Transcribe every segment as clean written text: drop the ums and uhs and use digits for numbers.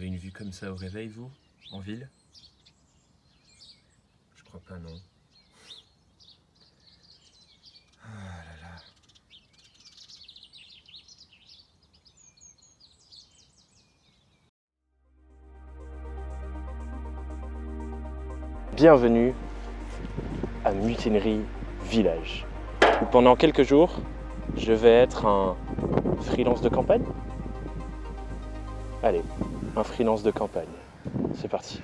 avez une vue comme ça au réveil, vous, en ville? Je crois pas, non. Ah là là. Bienvenue à Mutinerie Village, où pendant quelques jours, je vais être un freelance de campagne. Allez, un freelance de campagne. C'est parti.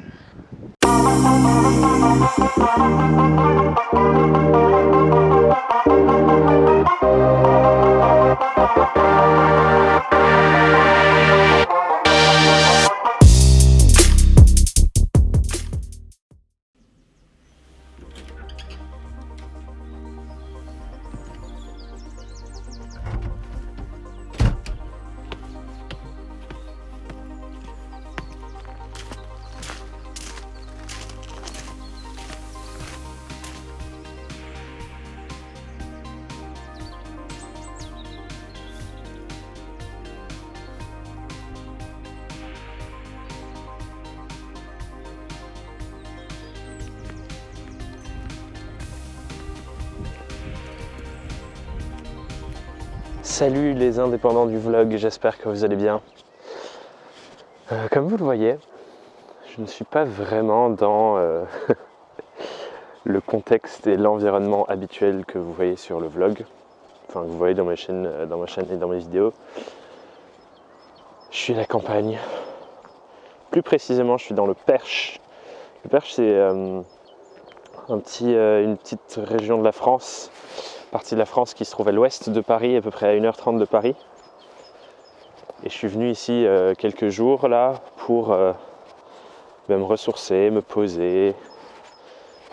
Salut les indépendants du vlog, j'espère que vous allez bien. Comme vous le voyez, je ne suis pas vraiment dans le contexte et l'environnement habituel que vous voyez sur le vlog, enfin que vous voyez dans ma chaîne et dans mes vidéos. Je suis à la campagne. Plus précisément, je suis dans le Perche. Le Perche, c'est une petite région de la France, partie de la France qui se trouve à l'ouest de Paris, à peu près à 1h30 de Paris. Et je suis venu ici quelques jours là pour me ressourcer, me poser,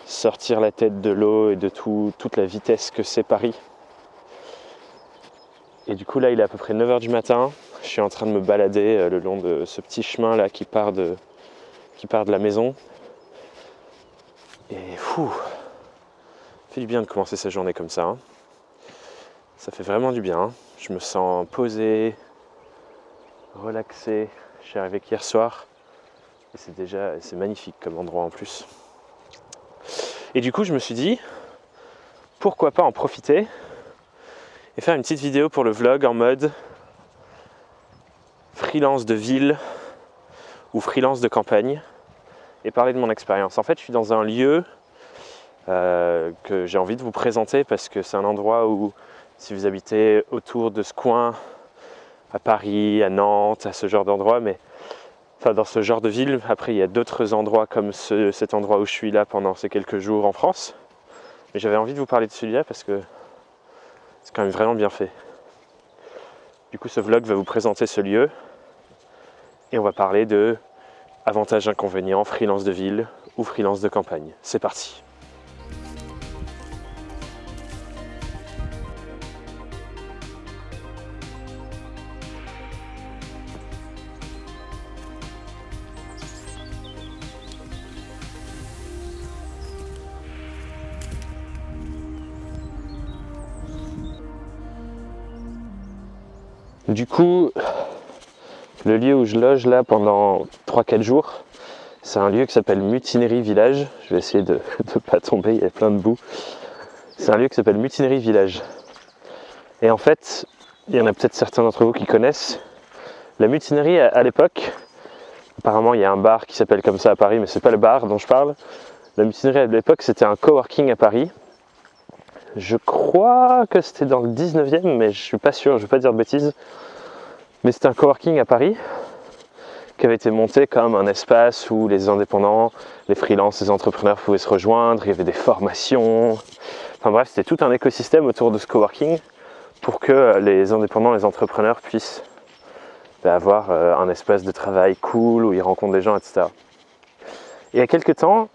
sortir la tête de l'eau et de toute la vitesse que c'est Paris. Et du coup là il est à peu près 9h du matin, je suis en train de me balader le long de ce petit chemin là qui part de la maison. Et fou, ça fait du bien de commencer sa journée comme ça, hein. Ça fait vraiment du bien, hein. Je me sens posé, relaxé. Je suis arrivé qu'hier soir et c'est magnifique comme endroit en plus. Et du coup je me suis dit pourquoi pas en profiter et faire une petite vidéo pour le vlog en mode freelance de ville ou freelance de campagne et parler de mon expérience. En fait je suis dans un lieu que j'ai envie de vous présenter parce que c'est un endroit où si vous habitez autour de ce coin, à Paris, à Nantes, à ce genre d'endroit, mais enfin dans ce genre de ville, après il y a d'autres endroits comme cet endroit où je suis là pendant ces quelques jours en France, mais j'avais envie de vous parler de celui-là parce que c'est quand même vraiment bien fait. Du coup ce vlog va vous présenter ce lieu et on va parler de avantages inconvénients, freelance de ville ou freelance de campagne. C'est parti. Du coup, le lieu où je loge là pendant 3-4 jours, c'est un lieu qui s'appelle Mutinerie Village. Je vais essayer de ne pas tomber, il y a plein de boue. C'est un lieu qui s'appelle Mutinerie Village. Et en fait, il y en a peut-être certains d'entre vous qui connaissent. La mutinerie à l'époque, apparemment il y a un bar qui s'appelle comme ça à Paris, mais c'est pas le bar dont je parle. La mutinerie à l'époque c'était un coworking à Paris. Je crois que c'était dans le 19e, mais je suis pas sûr, je vais pas dire de bêtises. Mais c'était un coworking à Paris qui avait été monté comme un espace où les indépendants, les freelances, les entrepreneurs pouvaient se rejoindre, il y avait des formations. Enfin bref, c'était tout un écosystème autour de ce coworking pour que les indépendants, les entrepreneurs puissent avoir un espace de travail cool où ils rencontrent des gens, etc. Et il y a quelques temps,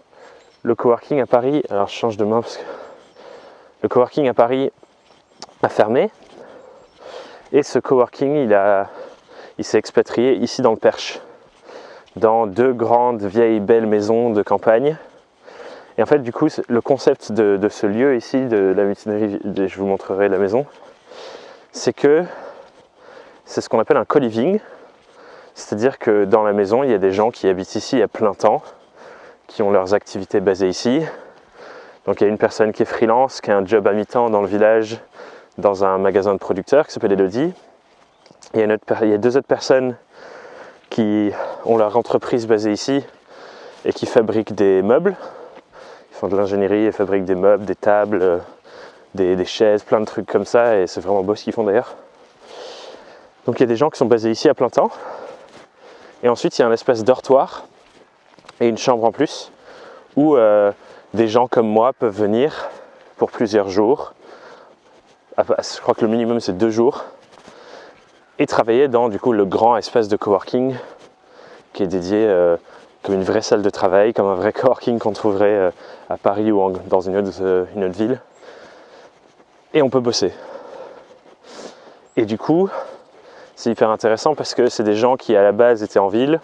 le coworking à Paris, alors je change de main parce que le coworking à Paris a fermé et ce coworking il s'est expatrié ici dans le Perche, dans 2 grandes vieilles belles maisons de campagne. Et en fait du coup le concept de ce lieu ici, de la mutinerie, je vous montrerai la maison, c'est que c'est ce qu'on appelle un co-living. C'est-à-dire que dans la maison, il y a des gens qui habitent ici à plein temps, qui ont leurs activités basées ici. Donc il y a une personne qui est freelance, qui a un job à mi-temps dans le village, dans un magasin de producteurs qui s'appelle Elodie. Il y a 2 autres personnes qui ont leur entreprise basée ici et qui fabriquent des meubles. Ils font de l'ingénierie et fabriquent des meubles, des tables, des chaises, plein de trucs comme ça, et c'est vraiment beau ce qu'ils font d'ailleurs. Donc il y a des gens qui sont basés ici à plein temps. Et ensuite il y a un espace dortoir et une chambre en plus où des gens comme moi peuvent venir pour plusieurs jours. Je crois que le minimum c'est 2 jours. Et travailler dans du coup le grand espace de coworking qui est dédié comme une vraie salle de travail, comme un vrai coworking qu'on trouverait à Paris ou dans une autre ville. Et on peut bosser. Et du coup, c'est hyper intéressant parce que c'est des gens qui à la base étaient en ville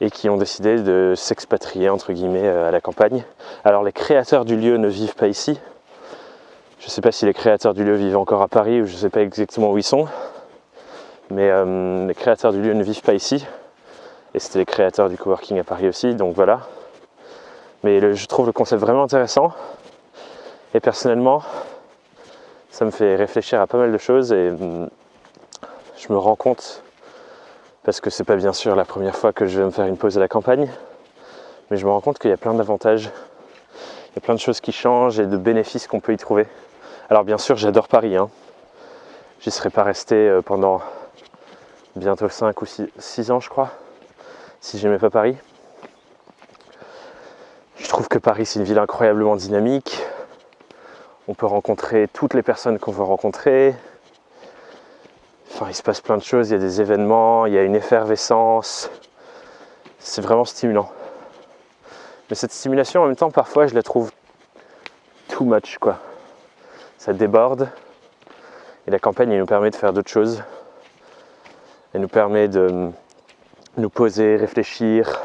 et qui ont décidé de s'expatrier entre guillemets à la campagne. Alors les créateurs du lieu ne vivent pas ici. Je ne sais pas si les créateurs du lieu vivent encore à Paris ou je ne sais pas exactement où ils sont. Mais les créateurs du lieu ne vivent pas ici. Et c'était les créateurs du coworking à Paris aussi, donc voilà. Mais je trouve le concept vraiment intéressant. Et personnellement, ça me fait réfléchir à pas mal de choses et je me rends compte, parce que c'est pas bien sûr la première fois que je vais me faire une pause à la campagne, mais je me rends compte qu'il y a plein d'avantages, il y a plein de choses qui changent et de bénéfices qu'on peut y trouver. Alors bien sûr, j'adore Paris, hein. J'y serais pas resté pendant bientôt 5 ou 6 ans, je crois, si j'aimais pas Paris. Je trouve que Paris, c'est une ville incroyablement dynamique. On peut rencontrer toutes les personnes qu'on veut rencontrer. Enfin, il se passe plein de choses, il y a des événements, il y a une effervescence. C'est vraiment stimulant. Mais cette stimulation, en même temps, parfois, je la trouve too much, quoi. Ça déborde. Et la campagne, elle nous permet de faire d'autres choses. Elle nous permet de nous poser, réfléchir,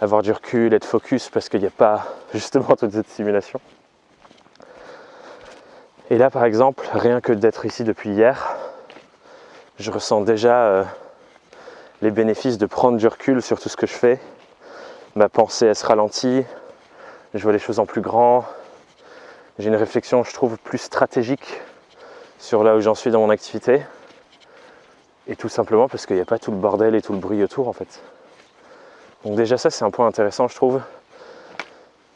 avoir du recul, être focus, parce qu'il n'y a pas justement toute cette stimulation. Et là, par exemple, rien que d'être ici depuis hier, je ressens déjà les bénéfices de prendre du recul sur tout ce que je fais. Ma pensée, elle se ralentit, je vois les choses en plus grand. J'ai une réflexion, je trouve, plus stratégique sur là où j'en suis dans mon activité. Et tout simplement parce qu'il n'y a pas tout le bordel et tout le bruit autour, en fait. Donc déjà ça, c'est un point intéressant, je trouve.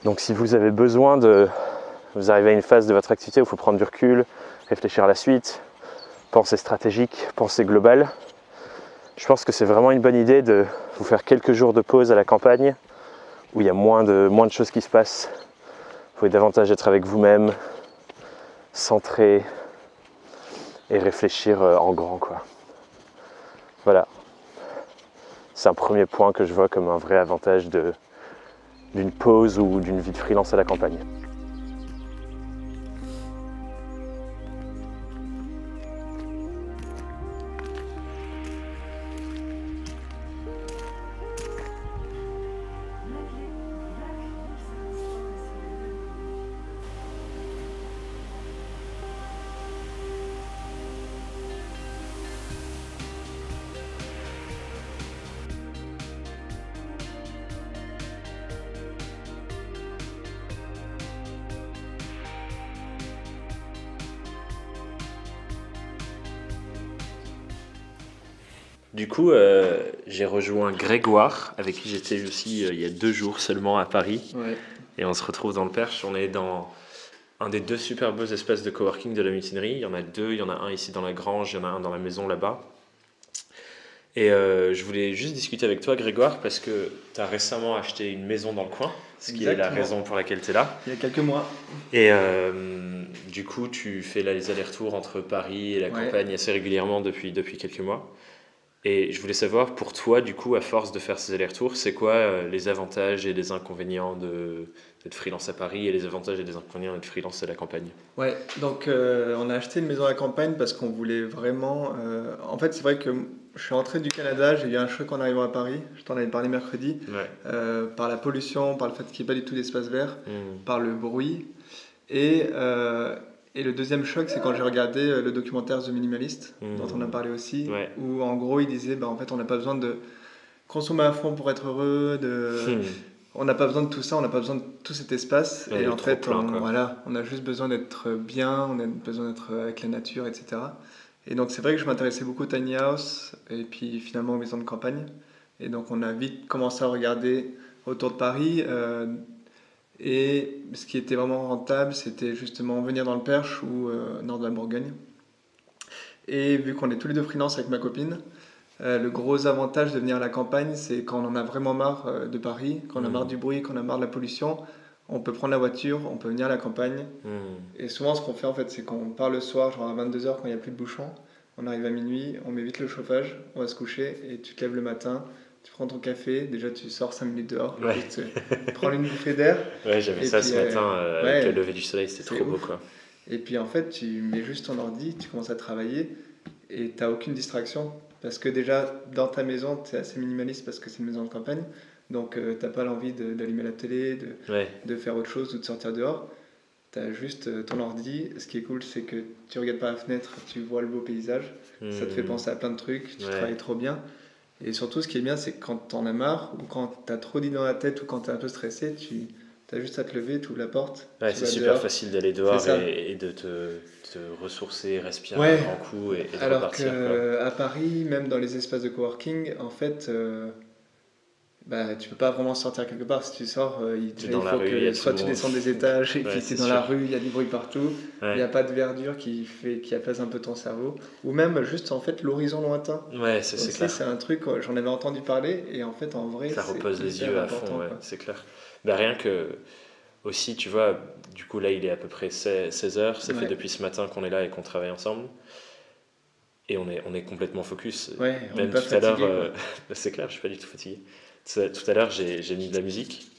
Donc si vous avez besoin vous arrivez à une phase de votre activité où il faut prendre du recul, réfléchir à la suite, penser stratégique, penser global, je pense que c'est vraiment une bonne idée de vous faire quelques jours de pause à la campagne où il y a moins de choses qui se passent. Vous pouvez davantage être avec vous-même, centré et réfléchir en grand, quoi. Voilà. C'est un premier point que je vois comme un vrai avantage d'une pause ou d'une vie de freelance à la campagne. Du coup, j'ai rejoint Grégoire, avec qui j'étais aussi il y a 2 jours seulement à Paris. Ouais. Et on se retrouve dans le Perche. On est dans un des 2 super beaux espaces de coworking de la mutinerie. Il y en a 2, il y en a un ici dans la grange, il y en a un dans la maison là-bas. Et je voulais juste discuter avec toi, Grégoire, parce que tu as récemment acheté une maison dans le coin, ce qui est la raison pour laquelle tu es là. Il y a quelques mois. Et du coup, tu fais là les allers-retours entre Paris et la campagne assez régulièrement depuis quelques mois. Et je voulais savoir, pour toi, du coup, à force de faire ces allers-retours, c'est quoi les avantages et les inconvénients d'être freelance à Paris et les avantages et les inconvénients d'être freelance à la campagne? Ouais, donc on a acheté une maison à la campagne parce qu'on voulait vraiment... En fait, c'est vrai que je suis rentré du Canada, j'ai eu un choc en arrivant à Paris, je t'en avais parlé mercredi, par la pollution, par le fait qu'il n'y ait pas du tout d'espace vert, par le bruit. Et Et le deuxième choc, c'est quand j'ai regardé le documentaire The Minimalist, dont on a parlé aussi, où en gros il disait en fait on n'a pas besoin de consommer à fond pour être heureux, on n'a pas besoin de tout ça, on n'a pas besoin de tout cet espace. Et en fait, on a juste besoin d'être bien, on a besoin d'être avec la nature, etc. Et donc c'est vrai que je m'intéressais beaucoup au tiny house et puis finalement aux maisons de campagne. Et donc on a vite commencé à regarder autour de Paris. Et ce qui était vraiment rentable, c'était justement venir dans le Perche ou nord de la Bourgogne. Et vu qu'on est tous les deux freelance avec ma copine, le gros avantage de venir à la campagne, c'est quand on en a vraiment marre de Paris, quand on a marre du bruit, quand on a marre de la pollution, on peut prendre la voiture, on peut venir à la campagne. Et souvent, ce qu'on fait en fait, c'est qu'on part le soir, genre à 22h quand il n'y a plus de bouchons, on arrive à minuit, on met vite le chauffage, on va se coucher et tu te lèves le matin. Tu prends ton café, déjà tu sors 5 minutes dehors, tu prends une bouffée d'air. Ouais, j'ai vu ça ce matin avec le lever du soleil, c'était trop beau quoi. Et puis en fait, tu mets juste ton ordi, tu commences à travailler et tu n'as aucune distraction. Parce que déjà, dans ta maison, tu es assez minimaliste parce que c'est une maison de campagne. Donc tu n'as pas l'envie d'allumer la télé, de faire autre chose ou de sortir dehors. Tu as juste ton ordi. Ce qui est cool, c'est que tu regardes par la fenêtre, tu vois le beau paysage. Ça te fait penser à plein de trucs, tu travailles trop bien. Et surtout, ce qui est bien, c'est que quand t'en as marre, ou quand t'as trop d'idées dans la tête, ou quand t'es un peu stressé, t'as juste à te lever, tu ouvres la porte. Ouais, c'est super dehors. Facile d'aller dehors et de te ressourcer, respirer un grand coup et de alors repartir. Alors qu'à Paris, même dans les espaces de coworking, en fait, tu peux pas vraiment sortir quelque part. Si tu sors, il faut que soit tu descends des étages et puis t'es dans la rue, il y a du bruit partout, il n'y a pas de verdure qui apaise un peu ton cerveau, ou même juste en fait l'horizon lointain. Ouais, c'est clair. C'est un truc, j'en avais entendu parler et en fait en vrai ça repose les yeux à fond, c'est clair. Rien que aussi, tu vois, du coup là il est à peu près 16h, ça fait depuis ce matin qu'on est là et qu'on travaille ensemble. Et on est complètement focus. Même tout à l'heure, c'est clair, je suis pas du tout fatigué. Tout à l'heure, j'ai mis de la musique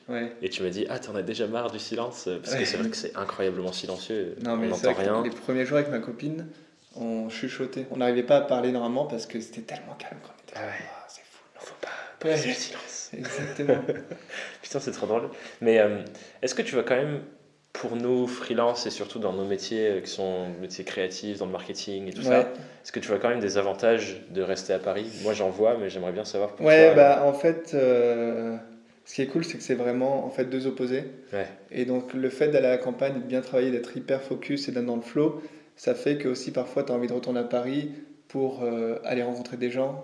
et tu m'as dit t'en as déjà marre du silence parce que c'est vrai que c'est incroyablement silencieux. Non, mais on n'entend rien. Les premiers jours avec ma copine, on chuchotait. On n'arrivait pas à parler normalement parce que c'était tellement calme. C'est fou, il faut pas briser le silence. Exactement. Putain, c'est trop drôle. Mais est-ce que tu vas quand même, pour nous freelance et surtout dans nos métiers qui sont métiers créatifs, dans le marketing et tout ça, est-ce que tu vois quand même des avantages de rester à Paris ? Moi j'en vois, mais j'aimerais bien savoir pour toi. En fait, ce qui est cool, c'est que c'est vraiment en fait deux opposés. Et donc le fait d'aller à la campagne, de bien travailler, d'être hyper focus et d'être dans le flow, ça fait que aussi parfois tu as envie de retourner à Paris pour aller rencontrer des gens,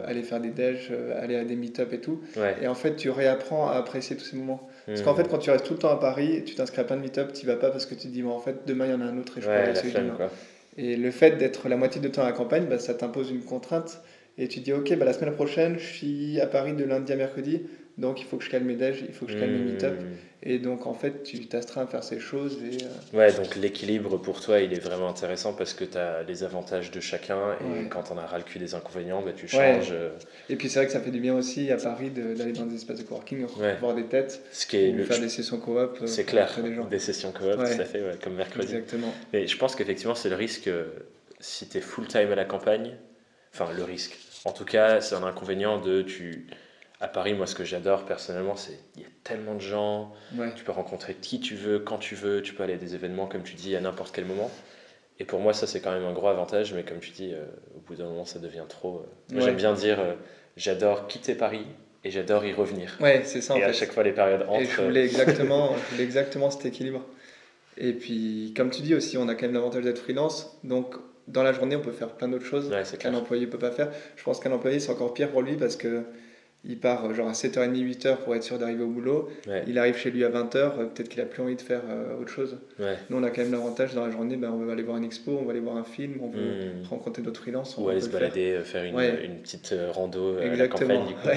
aller faire des déj, aller à des meet-up et tout. Et en fait, tu réapprends à apprécier tous ces moments. Parce qu'en fait, quand tu restes tout le temps à Paris, tu t'inscris à plein de meet-up, tu vas pas parce que tu te dis, en fait, demain il y en a un autre et je peux aller celui demain. Et le fait d'être la moitié de temps à la campagne, ça t'impose une contrainte. Et tu te dis, ok, la semaine prochaine, je suis à Paris de lundi à mercredi, donc il faut que je calme mes déj, il faut que je calme mes meet-up. Et donc en fait, tu t'astreins à faire ces choses. Donc l'équilibre pour toi, il est vraiment intéressant parce que tu as les avantages de chacun et quand on a ras le cul des inconvénients, tu changes. Et puis c'est vrai que ça fait du bien aussi à Paris d'aller dans des espaces de coworking, voir des têtes, faire des sessions coop. C'est clair, des sessions coop, tout à fait, comme mercredi. Exactement. Mais je pense qu'effectivement, c'est le risque si tu es full-time à la campagne. Enfin, le risque. En tout cas, c'est un inconvénient à Paris, moi, ce que j'adore personnellement, c'est qu'il y a tellement de gens, tu peux rencontrer qui tu veux, quand tu veux, tu peux aller à des événements, comme tu dis, à n'importe quel moment. Et pour moi, ça, c'est quand même un gros avantage, mais comme tu dis, au bout d'un moment, ça devient trop... Moi, j'aime bien dire, j'adore quitter Paris et j'adore y revenir. C'est ça, en fait. Et à chaque fois, les périodes entrent... Et je voulais exactement cet équilibre. Et puis, comme tu dis aussi, on a quand même l'avantage d'être freelance, donc... Dans la journée, on peut faire plein d'autres choses qu'un employé ne peut pas faire. Je pense qu'un employé, c'est encore pire pour lui parce qu'il part genre à 7h30, 8h pour être sûr d'arriver au boulot. Il arrive chez lui à 20h, peut-être qu'il n'a plus envie de faire autre chose. Nous, on a quand même l'avantage dans la journée, on va aller voir une expo, on va aller voir un film, on veut rencontrer d'autres freelances. Ou aller se balader, faire une petite rando à la campagne. Du coup.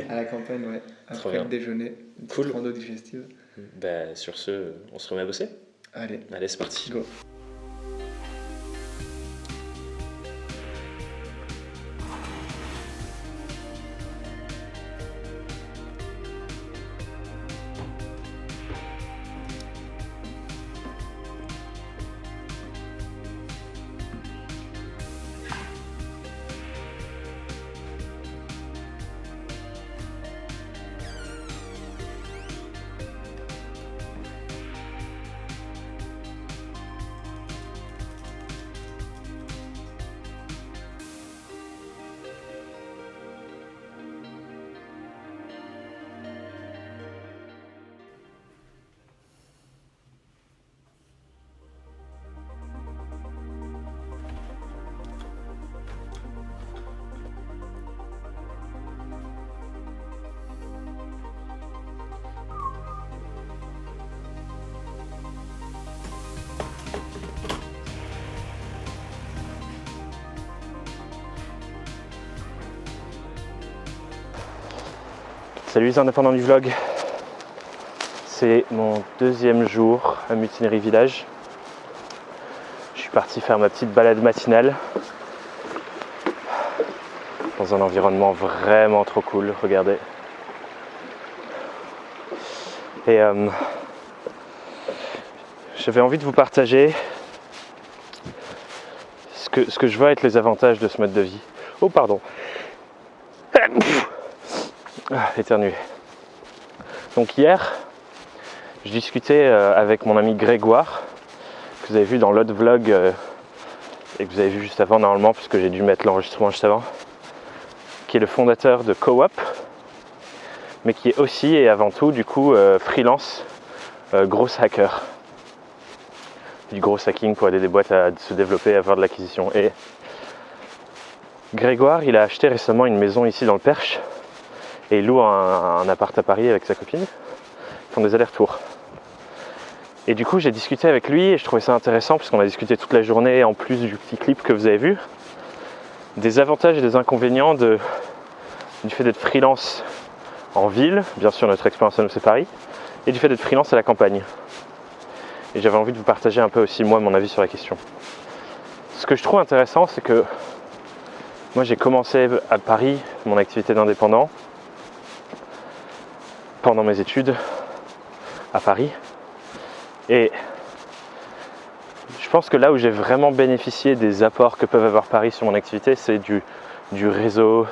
À la campagne, après le déjeuner, une petite rando digestive. Sur ce, on se remet à bosser ? Allez, c'est parti. Go. Salut les indépendants du vlog. C'est mon deuxième jour à Mutinerie Village. Je suis parti faire ma petite balade matinale dans un environnement vraiment trop cool, regardez. Et j'avais envie de vous partager ce que je vois être les avantages de ce mode de vie. Oh pardon. Éternué. Donc hier, je discutais avec mon ami Grégoire, que vous avez vu dans l'autre vlog et que vous avez vu juste avant normalement, puisque j'ai dû mettre l'enregistrement juste avant, qui est le fondateur de Co-op, mais qui est aussi et avant tout du coup freelance, gros hacker. Du gros hacking pour aider des boîtes à se développer, à avoir de l'acquisition. Et Grégoire, il a acheté récemment une maison ici dans le Perche et il loue un appart à Paris avec sa copine. Ils font des allers-retours. Et du coup, j'ai discuté avec lui et je trouvais ça intéressant parce qu'on a discuté toute la journée, en plus du petit clip que vous avez vu, des avantages et des inconvénients du fait d'être freelance en ville, bien sûr notre expérience à nous c'est Paris, et du fait d'être freelance à la campagne. Et j'avais envie de vous partager un peu aussi moi mon avis sur la question. Ce que je trouve intéressant, c'est que moi j'ai commencé à Paris mon activité d'indépendant pendant mes études à Paris. Et je pense que là où j'ai vraiment bénéficié des apports que peuvent avoir Paris sur mon activité, c'est du réseau,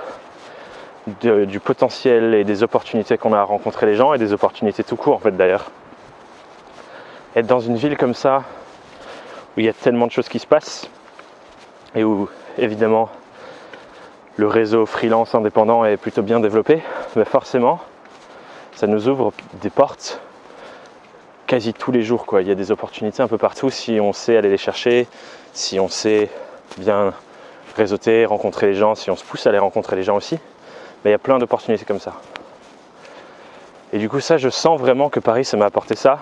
du potentiel et des opportunités qu'on a à rencontrer les gens et des opportunités tout court en fait d'ailleurs. Être dans une ville comme ça, où il y a tellement de choses qui se passent, et où évidemment le réseau freelance indépendant est plutôt bien développé, ben forcément ça nous ouvre des portes quasi tous les jours, quoi. Il y a des opportunités un peu partout si on sait aller les chercher, si on sait bien réseauter, rencontrer les gens, si on se pousse à aller rencontrer les gens aussi. Ben, il y a plein d'opportunités comme ça. Et du coup ça, je sens vraiment que Paris, ça m'a apporté ça.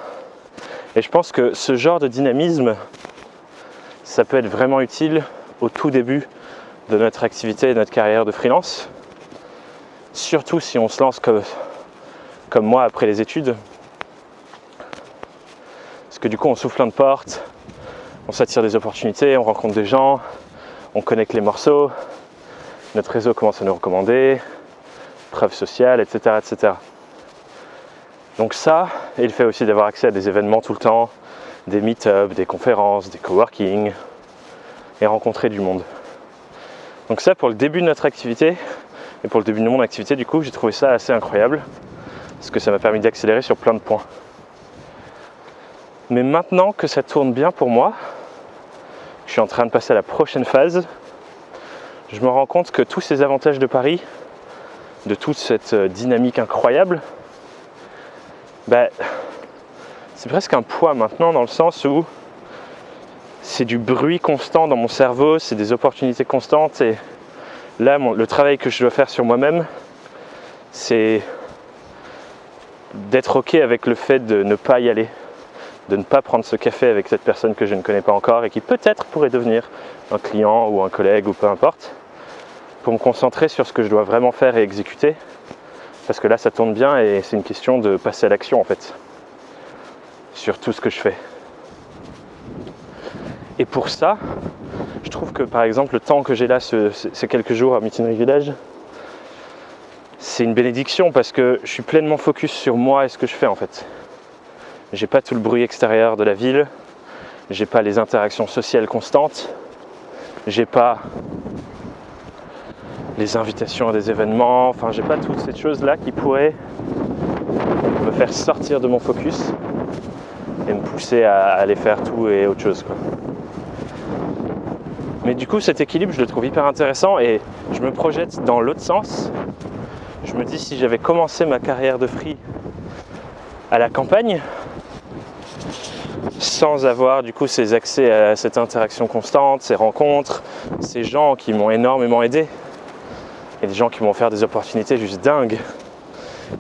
Et je pense que ce genre de dynamisme, ça peut être vraiment utile au tout début de notre activité et de notre carrière de freelance. Surtout si on se lance comme moi après les études. Parce que du coup on s'ouvre plein de portes, on s'attire des opportunités, on rencontre des gens, on connecte les morceaux, notre réseau commence à nous recommander, preuves sociales, etc., etc. Donc ça, et le fait aussi d'avoir accès à des événements tout le temps, des meet-up, des conférences, des coworking, et rencontrer du monde. Donc ça, pour le début de notre activité, et pour le début de mon activité, du coup, j'ai trouvé ça assez incroyable, parce que ça m'a permis d'accélérer sur plein de points. Mais maintenant que ça tourne bien pour moi, je suis en train de passer à la prochaine phase, je me rends compte que tous ces avantages de Paris, de toute cette dynamique incroyable, c'est presque un poids maintenant dans le sens où c'est du bruit constant dans mon cerveau, c'est des opportunités constantes et là le travail que je dois faire sur moi-même, c'est d'être ok avec le fait de ne pas y aller, de ne pas prendre ce café avec cette personne que je ne connais pas encore et qui peut-être pourrait devenir un client ou un collègue ou peu importe, pour me concentrer sur ce que je dois vraiment faire et exécuter. Parce que là ça tourne bien et c'est une question de passer à l'action en fait, sur tout ce que je fais. Et pour ça, je trouve que par exemple le temps que j'ai là, ces quelques jours à Mutinerie Village, c'est une bénédiction parce que je suis pleinement focus sur moi et ce que je fais en fait. J'ai pas tout le bruit extérieur de la ville, j'ai pas les interactions sociales constantes, j'ai pas les invitations à des événements, enfin j'ai pas toutes ces choses là qui pourraient me faire sortir de mon focus et me pousser à aller faire tout et autre chose quoi. Mais du coup cet équilibre je le trouve hyper intéressant et je me projette dans l'autre sens. Je me dis si j'avais commencé ma carrière de free à la campagne sans avoir du coup ces accès à cette interaction constante, ces rencontres, ces gens qui m'ont énormément aidé. Il y a des gens qui m'ont offert des opportunités juste dingues,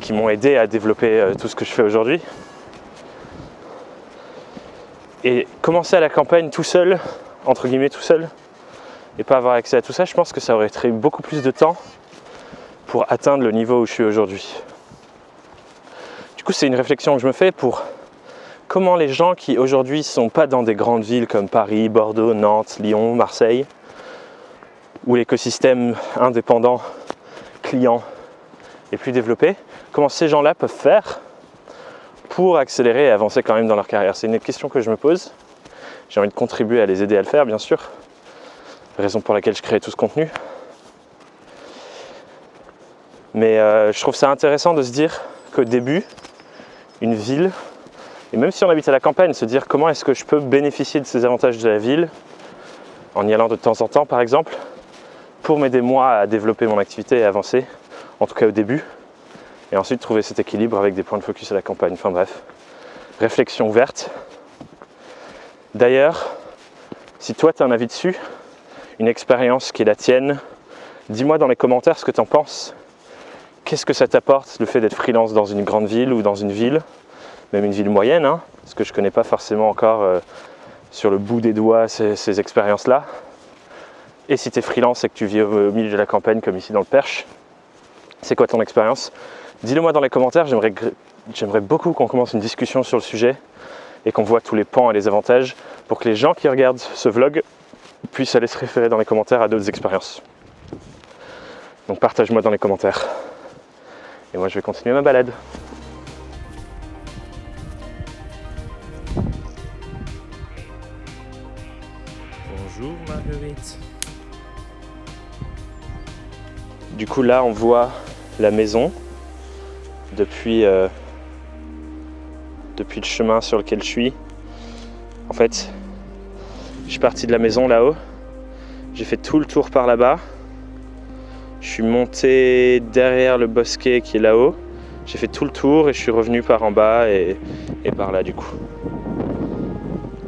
qui m'ont aidé à développer tout ce que je fais aujourd'hui. Et commencer à la campagne tout seul, entre guillemets tout seul, et pas avoir accès à tout ça, je pense que ça aurait pris beaucoup plus de temps pour atteindre le niveau où je suis aujourd'hui. Du coup, c'est une réflexion que je me fais pour comment les gens qui aujourd'hui ne sont pas dans des grandes villes comme Paris, Bordeaux, Nantes, Lyon, Marseille, où l'écosystème indépendant, client est plus développé, comment ces gens-là peuvent faire pour accélérer et avancer quand même dans leur carrière. C'est une question que je me pose. J'ai envie de contribuer à les aider à le faire, bien sûr. Raison pour laquelle je crée tout ce contenu. Mais je trouve ça intéressant de se dire qu'au début, une ville, et même si on habite à la campagne, se dire comment est-ce que je peux bénéficier de ces avantages de la ville, en y allant de temps en temps par exemple, pour m'aider moi à développer mon activité et avancer, en tout cas au début, et ensuite trouver cet équilibre avec des points de focus à la campagne. Enfin bref, réflexion ouverte. D'ailleurs, si toi tu as un avis dessus, une expérience qui est la tienne, dis-moi dans les commentaires ce que tu en penses. Qu'est-ce que ça t'apporte le fait d'être freelance dans une grande ville ou dans une ville, même une ville moyenne, hein, parce que je ne connais pas forcément encore sur le bout des doigts ces expériences-là. Et si tu es freelance et que tu vis au milieu de la campagne comme ici dans le Perche, c'est quoi ton expérience? Dis-le moi dans les commentaires, j'aimerais beaucoup qu'on commence une discussion sur le sujet et qu'on voit tous les pans et les avantages pour que les gens qui regardent ce vlog puissent aller se référer dans les commentaires à d'autres expériences. Donc partage-moi dans les commentaires. Et moi je vais continuer ma balade. Bonjour Marguerite. Du coup là on voit la maison depuis le chemin sur lequel je suis. En fait, je suis parti de la maison là-haut, j'ai fait tout le tour par là-bas, je suis monté derrière le bosquet qui est là-haut, j'ai fait tout le tour et je suis revenu par en bas et par là du coup.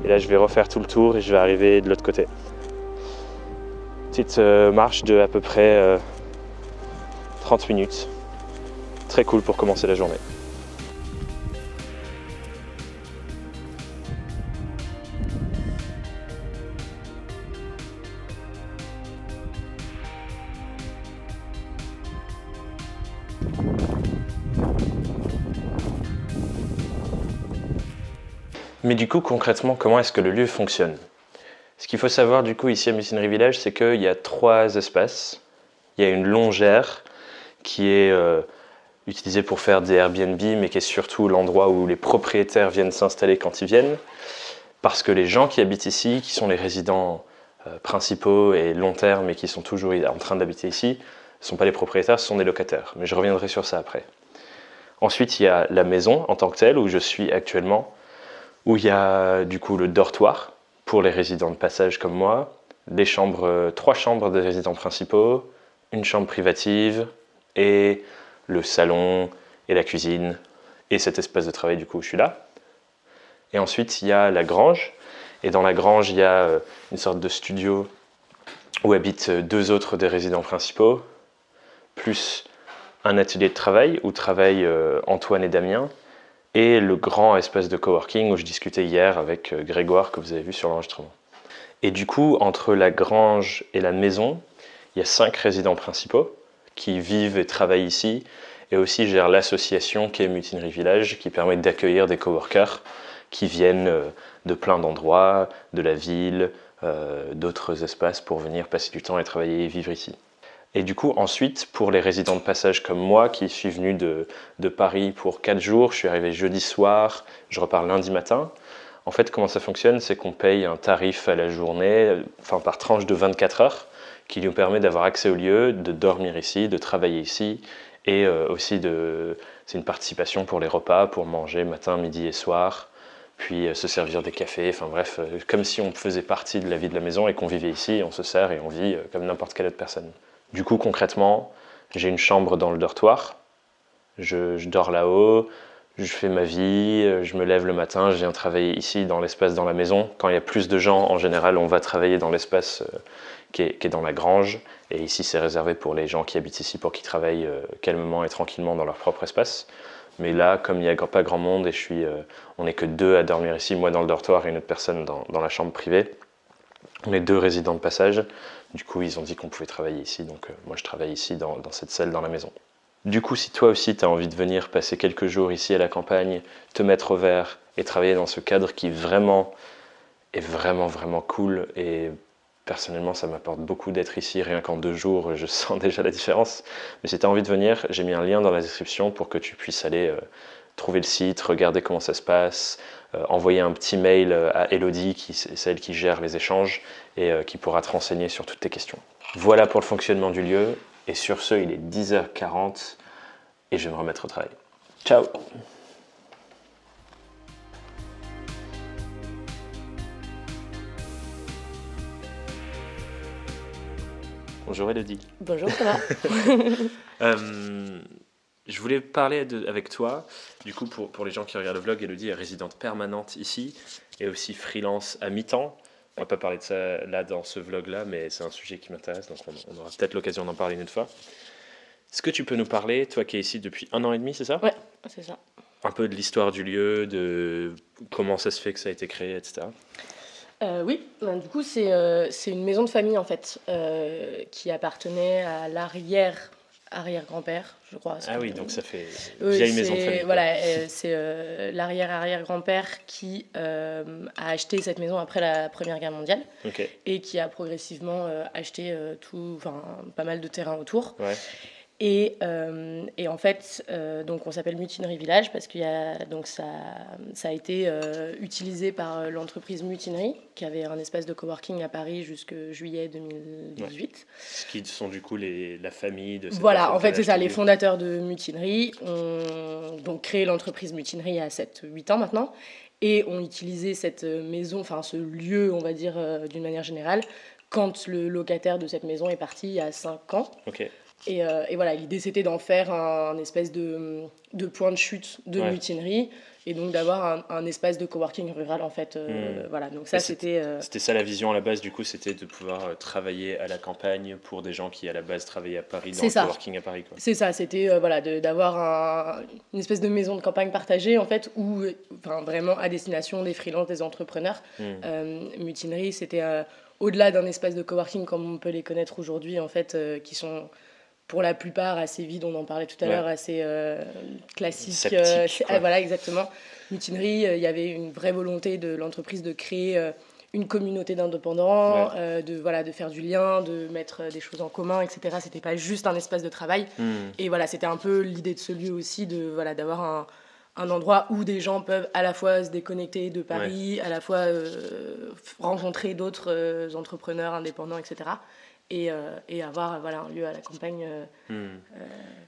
Et là je vais refaire tout le tour et je vais arriver de l'autre côté. Petite marche de à peu près 30 minutes. Très cool pour commencer la journée. Mais du coup, concrètement, comment est-ce que le lieu fonctionne? Ce qu'il faut savoir du coup ici à Mutinerie Village, c'est qu'il y a 3 espaces. Il y a une longère qui est utilisée pour faire des Airbnb, mais qui est surtout l'endroit où les propriétaires viennent s'installer quand ils viennent. Parce que les gens qui habitent ici, qui sont les résidents principaux et long terme et qui sont toujours en train d'habiter ici, ne sont pas les propriétaires, ce sont des locataires. Mais je reviendrai sur ça après. Ensuite, il y a la maison en tant que telle, où je suis actuellement, où il y a du coup le dortoir pour les résidents de passage comme moi, 3 chambres des résidents principaux, une chambre privative et le salon et la cuisine et cet espace de travail du coup où je suis là. Et ensuite il y a la grange, et dans la grange il y a une sorte de studio où habitent 2 autres des résidents principaux, plus un atelier de travail où travaillent Antoine et Damien, et le grand espace de coworking où je discutais hier avec Grégoire que vous avez vu sur l'enregistrement. Et du coup, entre la grange et la maison, il y a 5 résidents principaux qui vivent et travaillent ici, et aussi gèrent l'association qui est Mutinerie Village, qui permet d'accueillir des coworkers qui viennent de plein d'endroits, de la ville, d'autres espaces pour venir passer du temps et travailler et vivre ici. Et du coup, ensuite, pour les résidents de passage comme moi, qui suis venu de Paris pour 4 jours, je suis arrivé jeudi soir, je repars lundi matin. En fait, comment ça fonctionne, c'est qu'on paye un tarif à la journée, enfin par tranche de 24 heures, qui nous permet d'avoir accès au lieu, de dormir ici, de travailler ici, et aussi c'est une participation pour les repas, pour manger matin, midi et soir, puis se servir des cafés, enfin bref, comme si on faisait partie de la vie de la maison et qu'on vivait ici, on se sert et on vit comme n'importe quelle autre personne. Du coup, concrètement, j'ai une chambre dans le dortoir, je dors là-haut, je fais ma vie, je me lève le matin, je viens travailler ici dans l'espace dans la maison. Quand il y a plus de gens, en général, on va travailler dans l'espace qui est dans la grange. Et ici, c'est réservé pour les gens qui habitent ici pour qu'ils travaillent calmement et tranquillement dans leur propre espace. Mais là, comme il n'y a pas grand monde et on n'est que 2 à dormir ici, moi dans le dortoir et une autre personne dans la chambre privée, on est 2 résidents de passage. Du coup, ils ont dit qu'on pouvait travailler ici, donc moi je travaille ici dans cette salle dans la maison. Du coup, si toi aussi tu as envie de venir passer quelques jours ici à la campagne, te mettre au vert et travailler dans ce cadre qui vraiment est vraiment vraiment cool, et personnellement ça m'apporte beaucoup d'être ici, rien qu'en 2 jours je sens déjà la différence. Mais si tu as envie de venir, j'ai mis un lien dans la description pour que tu puisses aller trouver le site, regarder comment ça se passe, envoyer un petit mail à Elodie, qui c'est celle qui gère les échanges et qui pourra te renseigner sur toutes tes questions. Voilà pour le fonctionnement du lieu, et sur ce il est 10h40 et je vais me remettre au travail. Ciao! Bonjour Elodie. Bonjour, ça va? Je voulais parler avec toi, du coup pour les gens qui regardent le vlog, Elodie est résidente permanente ici et aussi freelance à mi-temps. On va pas parler de ça là dans ce vlog là, mais c'est un sujet qui m'intéresse, donc on aura peut-être l'occasion d'en parler une autre fois. Est-ce que tu peux nous parler, toi qui es ici depuis 1 an et demi, c'est ça? Ouais, c'est ça. Un peu de l'histoire du lieu, de comment ça se fait que ça a été créé, etc. Oui, du coup, c'est une maison de famille, en fait, qui appartenait à l'arrière-grand-père, je crois. Ah oui, donc ça fait Oui, vieille maison de famille. Voilà, c'est l'arrière-arrière-grand-père qui a acheté cette maison après la Première Guerre mondiale. Ok. Et qui a progressivement acheté pas mal de terrain autour. Ouais. Et en fait, donc on s'appelle Mutinerie Village parce que ça a été utilisé par l'entreprise Mutinerie, qui avait un espace de coworking à Paris jusqu'en juillet 2018. Ouais. Ce qui sont du coup la famille de cette Voilà, en fait c'est ça, les fondateurs de Mutinerie ont donc créé l'entreprise Mutinerie à 7-8 ans maintenant, et ont utilisé cette maison, enfin ce lieu, on va dire d'une manière générale, quand le locataire de cette maison est parti il y a 5 ans. Ok. Et voilà, l'idée c'était d'en faire un espèce de point de chute de mutinerie, et donc d'avoir un espace de coworking rural en fait. Voilà, donc ça c'était. C'était ça la vision à la base, du coup, c'était de pouvoir travailler à la campagne pour des gens qui à la base travaillaient à Paris, dans le coworking à Paris, quoi. C'est ça, c'était voilà, d'avoir une espèce de maison de campagne partagée en fait, où vraiment à destination des freelances, des entrepreneurs. Mutinerie, c'était au-delà d'un espace de coworking comme on peut les connaître aujourd'hui en fait, qui sont pour la plupart assez vides, on en parlait tout à l'heure, assez classiques. Voilà, exactement. Mutinerie, il y avait une vraie volonté de l'entreprise de créer une communauté d'indépendants, de faire du lien, de mettre des choses en commun, etc. C'était pas juste un espace de travail. Et voilà, c'était un peu l'idée de ce lieu aussi, d'avoir un endroit où des gens peuvent à la fois se déconnecter de Paris, à la fois rencontrer d'autres entrepreneurs indépendants, etc. Et avoir voilà, un lieu à la campagne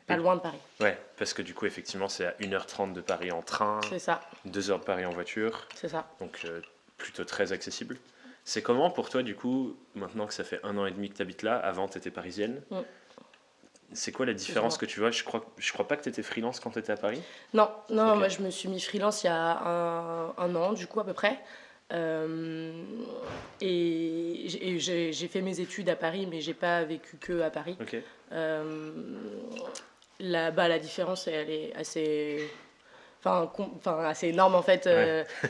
pas loin de Paris. Ouais, parce que du coup, effectivement, c'est à 1h30 de Paris en train, c'est ça. 2 heures de Paris en voiture. C'est ça. Donc, plutôt très accessible. C'est comment pour toi, du coup, maintenant que ça fait 1 an et demi que tu habites là, avant tu étais parisienne, c'est quoi la différence que tu vois? Je crois pas que tu étais freelance quand tu étais à Paris? Non, okay. Moi je me suis mis freelance il y a un an, du coup, à peu près. Et j'ai fait mes études à Paris, mais j'ai pas vécu que à Paris. Okay. Là-bas, la différence, elle est assez, assez énorme en fait.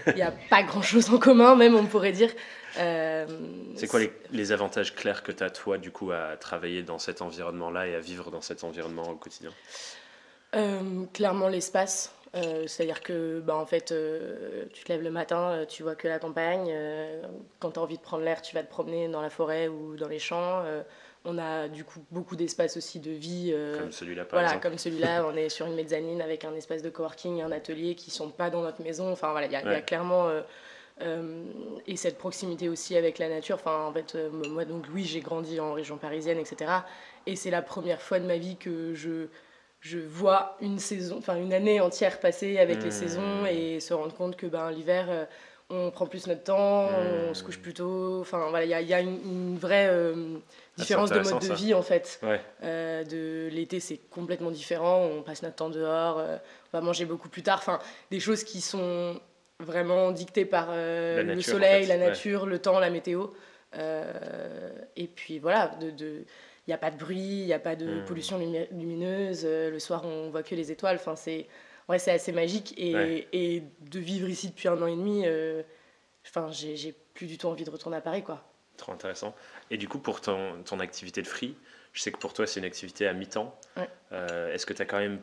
Il n'y a pas grand-chose en commun, même on pourrait dire. C'est quoi les avantages clairs que tu as, toi, du coup, à travailler dans cet environnement-là et à vivre dans cet environnement au quotidien? Clairement, l'espace. C'est-à-dire que en fait, tu te lèves le matin, tu vois que la campagne. Quand tu as envie de prendre l'air, tu vas te promener dans la forêt ou dans les champs. On a du coup beaucoup d'espace aussi de vie. Comme celui-là, par exemple. Comme celui-là, on est sur une mezzanine avec un espace de coworking et un atelier qui ne sont pas dans notre maison. Enfin voilà, il y a clairement... et cette proximité aussi avec la nature. En fait, moi, donc oui, j'ai grandi en région parisienne, etc. Et c'est la première fois de ma vie que je vois une année entière passer avec les saisons, et se rendre compte que l'hiver, on prend plus notre temps, on se couche plus tôt. Voilà, il y a une vraie différence de mode de vie en fait. De l'été, c'est complètement différent. On passe notre temps dehors, on va manger beaucoup plus tard. Des choses qui sont vraiment dictées par le soleil, en fait. La nature, le temps, la météo. Et puis voilà, il n'y a pas de bruit, il n'y a pas de pollution lumineuse. Le soir, on voit que les étoiles. C'est assez magique. Et de vivre ici depuis 1 an et demi, j'ai plus du tout envie de retourner à Paris, quoi. Trop intéressant. Et du coup, pour ton activité de free, Je sais que pour toi, c'est une activité à mi-temps. Ouais. Est-ce que tu as quand même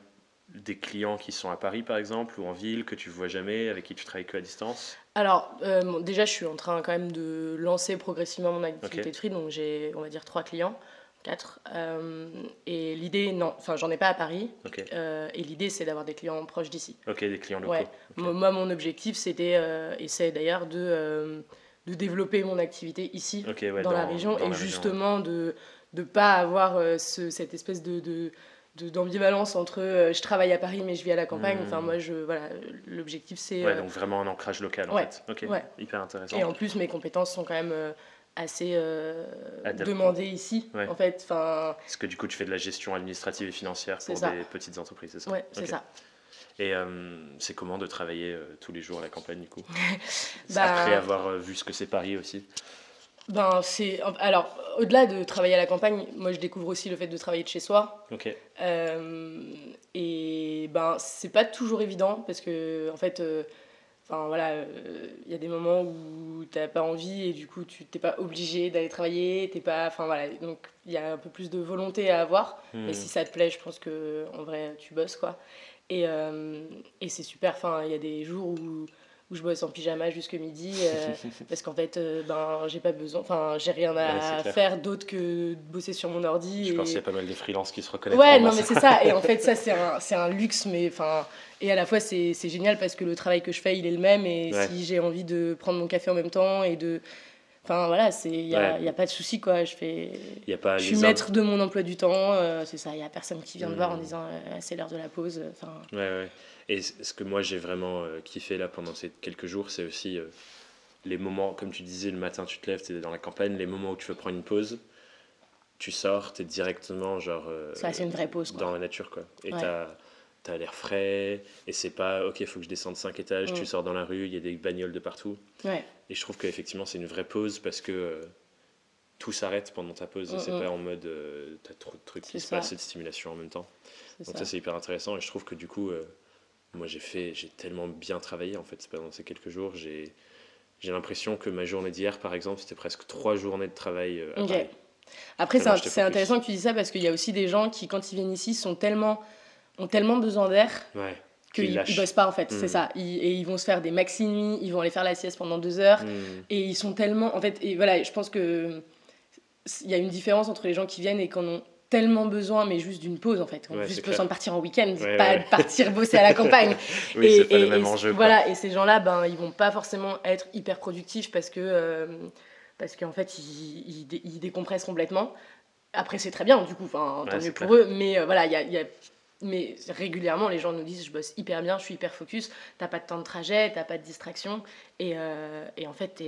des clients qui sont à Paris, par exemple, ou en ville, que tu vois jamais, avec qui tu travailles que à distance? Alors, déjà, je suis en train quand même de lancer progressivement mon activité de free, donc j'ai, on va dire, 3 clients, 4. Et l'idée, non, enfin, j'en ai pas à Paris. Et l'idée, c'est d'avoir des clients proches d'ici. Ok, des clients locaux. Ouais. Moi, mon objectif, c'était, et c'est d'ailleurs, de développer mon activité ici, dans la région, et justement de ne pas avoir cette espèce d'ambivalence entre je travaille à Paris mais je vis à la campagne. Enfin, moi, voilà, l'objectif, c'est... donc vraiment un ancrage local, en fait. Ok, hyper intéressant. Et en plus, mes compétences sont quand même assez demandées ici, en fait. Enfin, parce que du coup, tu fais de la gestion administrative et financière pour des petites entreprises, c'est ça? Ouais, c'est ça. Et c'est comment de travailler tous les jours à la campagne, du coup? Après avoir vu ce que c'est Paris aussi. Alors, au-delà de travailler à la campagne, moi je découvre aussi le fait de travailler de chez soi. Et c'est pas toujours évident parce que en fait, il y a des moments où t'as pas envie et du coup tu t'es pas obligé d'aller travailler, donc il y a un peu plus de volonté à avoir. Mais si ça te plaît, je pense que en vrai tu bosses quoi. Et c'est super. Il y a des jours où je bosse en pyjama jusque midi parce qu'en fait j'ai pas besoin, j'ai rien à faire d'autre que de bosser sur mon ordi. Je pense qu'il y a pas mal de freelances qui se reconnaissent. Non mais c'est ça, et en fait ça c'est un luxe, mais et à la fois c'est génial parce que le travail que je fais il est le même, et si j'ai envie de prendre mon café en même temps et de il y a pas de souci quoi. Je suis maître de mon emploi du temps, c'est ça, il y a personne qui vient me voir en disant c'est l'heure de la pause. Et ce que moi j'ai vraiment kiffé là pendant ces quelques jours, c'est aussi les moments, comme tu disais, le matin tu te lèves, tu es dans la campagne, les moments où tu veux prendre une pause, tu sors, tu es directement c'est une vraie pause, quoi. Dans la nature, quoi. Et t'as l'air frais, et c'est pas ok, il faut que je descende 5 étages, tu sors dans la rue, il y a des bagnoles de partout. Et je trouve qu'effectivement c'est une vraie pause parce que tout s'arrête pendant ta pause, et c'est pas en mode t'as trop de trucs qui se passent, et de stimulation en même temps. Donc ça c'est hyper intéressant, et je trouve que du coup moi j'ai tellement bien travaillé en fait pendant ces quelques jours. J'ai l'impression que ma journée d'hier par exemple c'était presque 3 journées de travail à Paris. Après c'est intéressant que tu dis ça parce qu'il y a aussi des gens qui quand ils viennent ici ont tellement besoin d'air qu'ils bossent pas en fait. C'est ça, et ils vont se faire des maxi nuits, ils vont aller faire la sieste pendant 2 heures et ils sont tellement en fait, et voilà, je pense que il y a une différence entre les gens qui viennent et qui en ont tellement besoin, mais juste d'une pause en fait. On a juste besoin de partir en week-end, pas de partir bosser à la campagne. C'est pas le même enjeu. Voilà, et ces gens-là, ils vont pas forcément être hyper productifs parce qu'en fait, ils décompressent complètement. Après, c'est très bien, du coup, tant mieux pour eux. Mais mais régulièrement, les gens nous disent je bosse hyper bien, je suis hyper focus, t'as pas de temps de trajet, t'as pas de distraction. Et en fait,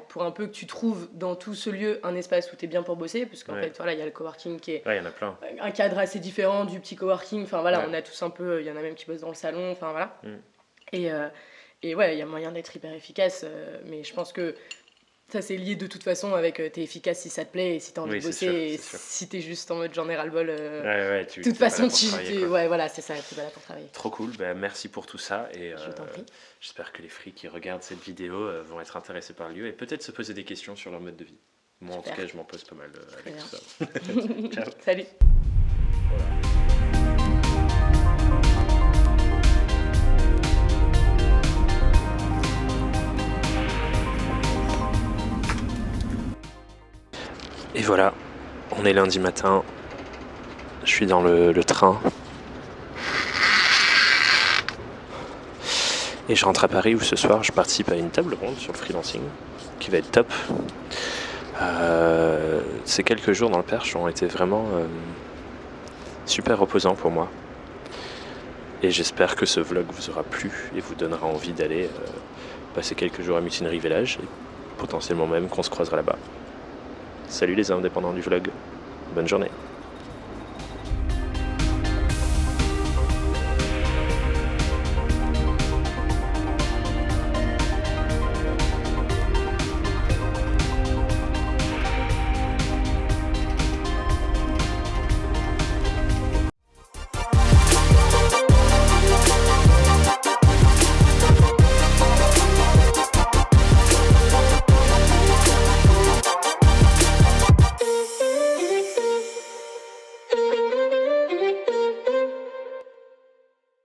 pour un peu que tu trouves dans tout ce lieu un espace où t'es bien pour bosser, parce qu'en fait, il y a le coworking qui est y en a plein. Un cadre assez différent du petit coworking. On a tous un peu, il y en a même qui bossent dans le salon. Et il y a moyen d'être hyper efficace. Mais je pense que ça, c'est lié de toute façon avec t'es efficace si ça te plaît et si t'as envie de bosser. Et si t'es juste en mode j'en ai ras-le-bol, de toute façon, c'est ça, t'es pas là pour travailler. Trop cool, merci pour tout ça. Et j'espère que les free qui regardent cette vidéo vont être intéressés par le lieu et peut-être se poser des questions sur leur mode de vie. Moi, en tout cas, je m'en pose pas mal avec tout ça. Ciao. Salut. Et voilà, on est lundi matin, je suis dans le train et je rentre à Paris où ce soir je participe à une table ronde sur le freelancing qui va être top. Ces quelques jours dans le Perche ont été vraiment super reposants pour moi et j'espère que ce vlog vous aura plu et vous donnera envie d'aller passer quelques jours à Mutinerie Village et potentiellement même qu'on se croisera là-bas. Salut les indépendants du vlog, bonne journée.